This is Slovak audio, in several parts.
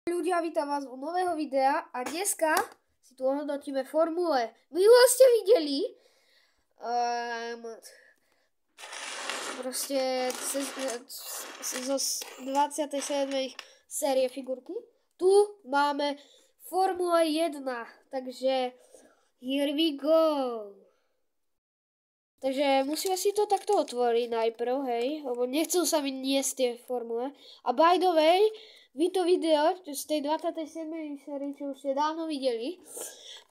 Ľudia, vítam vás u nového videa a dneska si tu ohodnotíme formule. Minule ste videli proste zo 27. série figurky. Tu máme Formule 1, takže here we go. Takže musíme si to takto otvoriť najprv, hej, lebo nechcú sa mi niesť tie formule. A by the way, vy to video z tej 27. série, čo už ste dávno videli,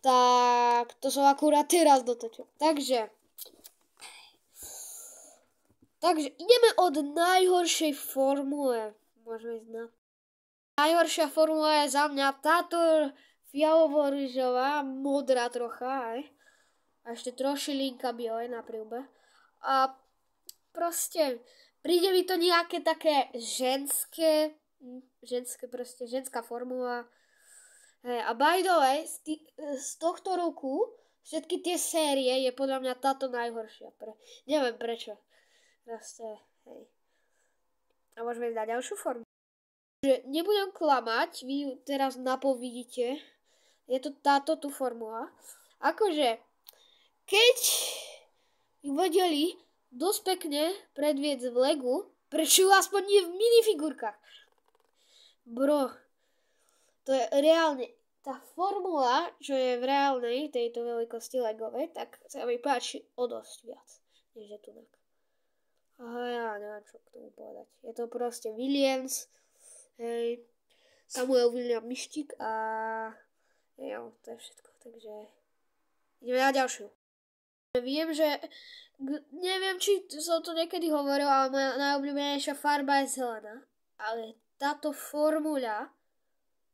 tak to som akurát teraz dotočil. Takže ideme od najhoršej formule. Môžeme ísť na... Najhoršia formula je za mňa táto fialovo-rúžová, modrá trocha, aj. A ešte trošilinka biele na príľbe. A proste príde mi to nejaké také ženská formula. Hey, a by the way, z tohto roku všetky tie série je podľa mňa táto najhoršia. Neviem prečo. Proste, hej. A môžeme ísť na ďalšiu formu. Nebudem klamať, vy ju teraz napovidíte. Je to táto tu formula. Akože, keď ju vedeli dosť pekne predviesť v Legu, prečo aspoň nie v minifigurkách? Bro, to je reálne, tá formula, čo je v reálnej tejto veľkosti legovej, tak sa mi páči o dosť viac, než je tu tak. Aha, ja neviem, čo k tomu povedať. Je to proste Williams, hej, Samuel William Myštík a jo, to je všetko, takže ideme na ďalšiu. Viem, že neviem, či som to niekedy hovoril, ale moja najobľúbenejšia farba je zelená. Ale táto formula,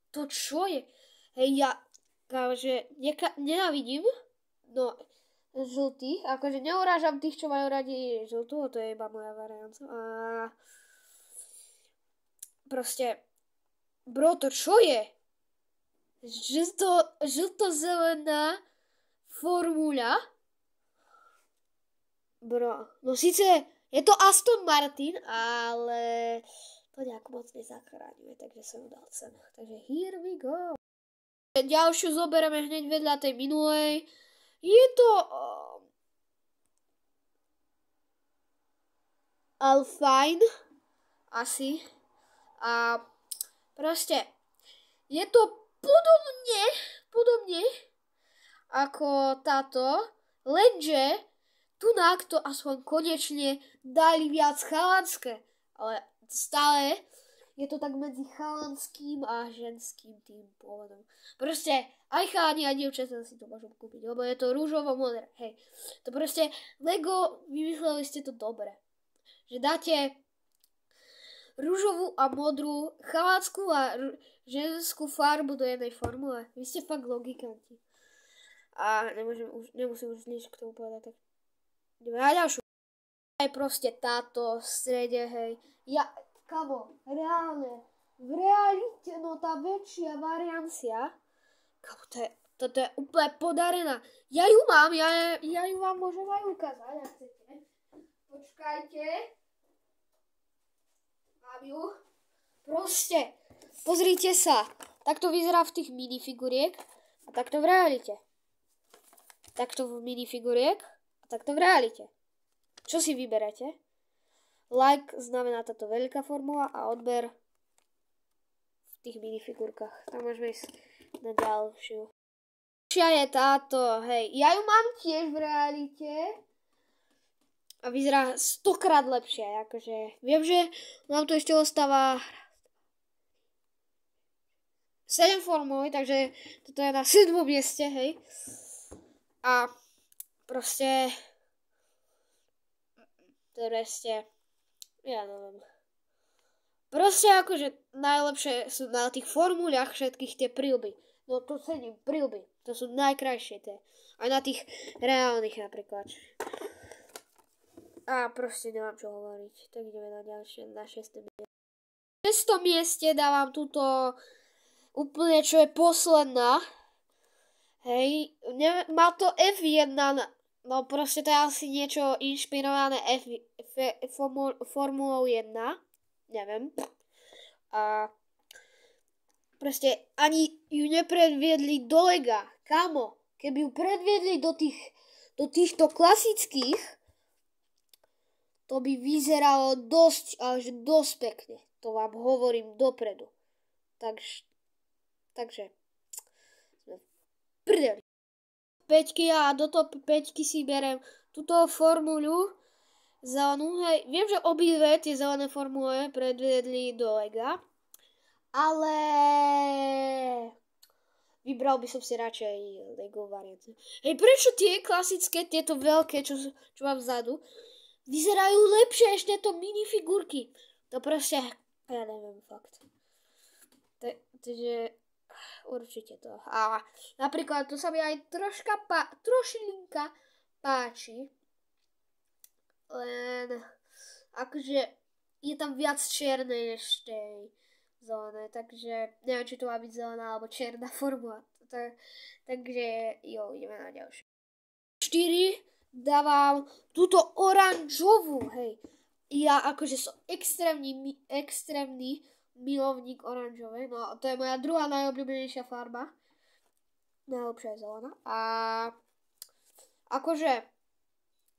to čo je? Hej, ja nenávidím, no, žltých, akože neurážam tých, čo majú radi žltú, to je iba moja varianta. A proste, bro, to čo je? Žlto-zelená formula? Bro, no síce je to Aston Martin, ale to nejak moc nezachráňuje, takže som dal cenu. Takže here we go. Ďalšiu zoberieme hneď vedľa tej minulej. Je to Alpine, asi. A proste je to podobne ako táto, lenže tunak to aspoň konečne dali viac chalanské, ale stále je to tak medzi chalanským a ženským tým pôvodom. Proste aj chalani a dievčatá si to môžu kúpiť, lebo je to rúžovo-modré. Hej, to proste Lego, vymysleli ste to dobre. Že dáte rúžovú a modrú, chalanskú a ženskú farbu do jednej formule. Vy ste fakt logikanti. A nemusím už nič k tomu povedať, tak ideme na ďalšiu. Aj proste táto v strede, hej. Kamo, reálne, v realite, no tá väčšia variancia, kamo, toto je úplne podarená. Ja ju mám, ja ju vám môžem aj ukázať, ak chcete. Počkajte. Mám ju. Proste, pozrite sa. Takto vyzerá v tých minifiguriek a takto v realite. Takto v minifiguriek a takto v realite. Čo si vyberete? Like znamená táto veľká formula a odber v tých minifigurkách. Tam môžeme ísť na ďalšiu. Ďalšia je táto, hej. Ja ju mám tiež v realite a vyzerá 100-krát lepšie. Akože viem, že nám tu ešte ostáva 7 formul, takže toto je na 7. mieste, hej. A proste ja neviem. Proste akože najlepšie sú na tých formúľach všetkých tie príľby. No to cením, príľby. To sú najkrajšie tie. Aj na tých reálnych napríklad. A proste nemám čo hovoriť. Tak ideme na ďalšie, na 6. mieste. Na 6. mieste dávam túto úplne, čo je posledná. Hej, má to F1, no proste to je asi niečo inšpirované Formulou 1, neviem. A proste ani ju nepredviedli do lega. Kamo, keby ju predviedli do týchto klasických, to by vyzeralo až dosť pekne. To vám hovorím dopredu. Takže prdeli. 5 a do top 5 si berem túto formulu zelenú. Hej, viem, že obidve tie zelené formule predviedli do lega, ale vybral by som si radšej Lego varianty. Hej, prečo tie klasické, tieto veľké, čo mám vzadu, vyzerajú lepšie ešte to minifigurky? To proste, ja neviem, fakt. Takže určite to. A napríklad to sa mi aj trošilinka páči. Len akože je tam viac čiernej než tej zelené, takže neviem, či to má byť zelená alebo čierna formula. Takže jo, ideme na ďalšie. 4 dávam túto oranžovú, hej. Ja akože som extrémny milovník oranžovej, no to je moja druhá najobľúbenejšia farba. Najlepšia je zelená. A akože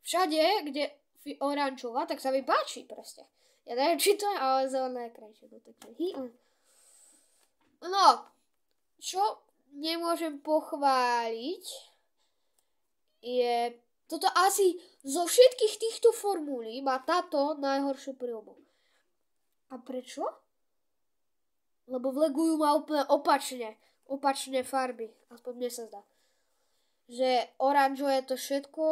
všade, kde je oranžová, tak sa mi páči proste. Ja neviem, či to je, ale zelená je krajšie. No, čo nemôžem pochváliť, je toto asi zo všetkých týchto formúlí má táto najhoršiu príľbu. A prečo? Lebo v Legu ju má úplne opačné farby. Aspoň mne sa zdá. Že oranžové je to všetko,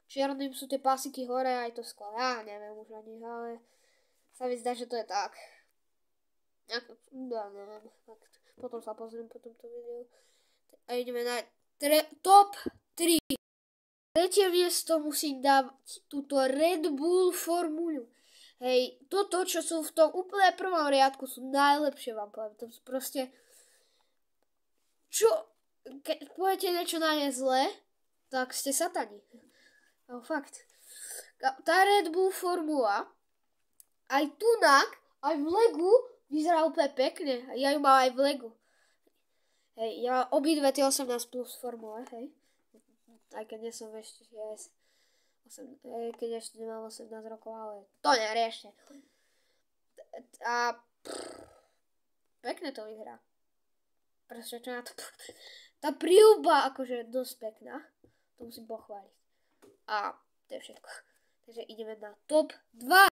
čiernym sú tie pasiky hore aj to sklo. Ja neviem už ani, ale sa mi zdá, že to je tak. Ja neviem. Potom sa pozriem po tomto videu. A ideme na top 3. Tretie miesto musím dať túto Red Bull formulu. Hej, toto, čo sú v tom úplne prvom riadku, sú najlepšie, vám poviem. To sú proste... Keď poviete niečo na ne zle, tak ste satani. No fakt. Tá Red Bull formula, aj tunak, aj v Legu, vyzerá úplne pekne. Ja ju mám aj v Legu. Hej, ja mám obidve tie 18 plus formule, hej. Aj keď nie som ešte keď ešte nemám 18 rokov, ale to neriešte. A pekne to vyhrá. Proste čo na to tá príľuba akože dosť pekná. To musím pochváliť. A to je všetko. Takže ideme na top 2.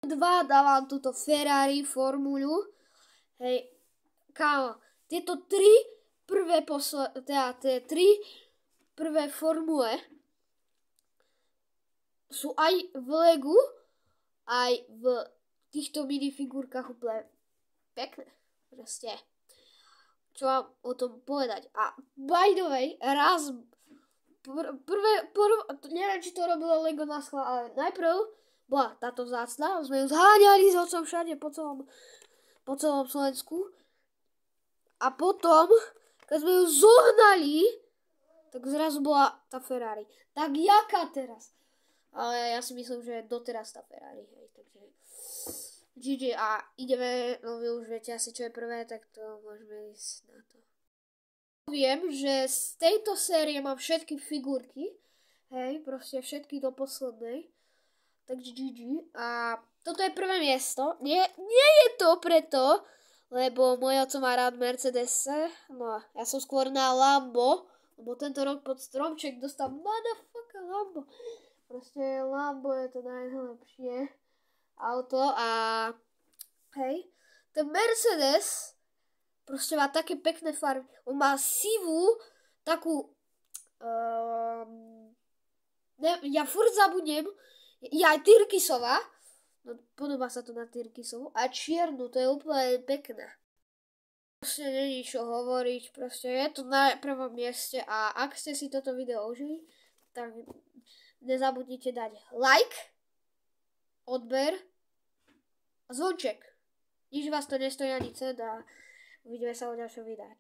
2 dávam túto Ferrari formulu. Hej, kámo, tieto 3 prvé formule sú aj v Legu, aj v týchto minifigurkách úplne pekné. Proste. Čo mám o tom povedať. A by the way, neviem, či to robilo Lego na schvál, ale najprv bola táto vzácna, sme ju zháňali s otcom všade po celom Slovensku. A potom, keď sme ju zohnali, tak zrazu bola tá Ferrari. Tak jaká teraz? Ale ja si myslím, že je doteraz tá Ferrari. Hej, takže GG a ideme, no vy už viete asi čo je prvé, tak to môžeme ísť na to. Viem, že z tejto série mám všetky figurky. Hej, proste všetky do poslednej. Takže GG. A toto je prvé miesto. Nie je to preto, lebo môj oco má rád Mercedes. No, ja som skôr na Lambo. Lebo tento rok pod stromček dostal motherfucker Lambo. Proste Lambo je to najlepšie auto a hej, ten Mercedes proste má také pekné farby. On má sivú, takú ja furt zabudnem, je aj tyrkysová, no podobá sa to na tyrkysovú, a čiernu, to je úplne pekné. Proste není čo hovoriť, proste je to na prvom mieste a ak ste si toto video užili, tak nezabudnite dať like, odber a zvonček. Nič vás to nestojí ani cent a uvidíme sa o ďalšom videu.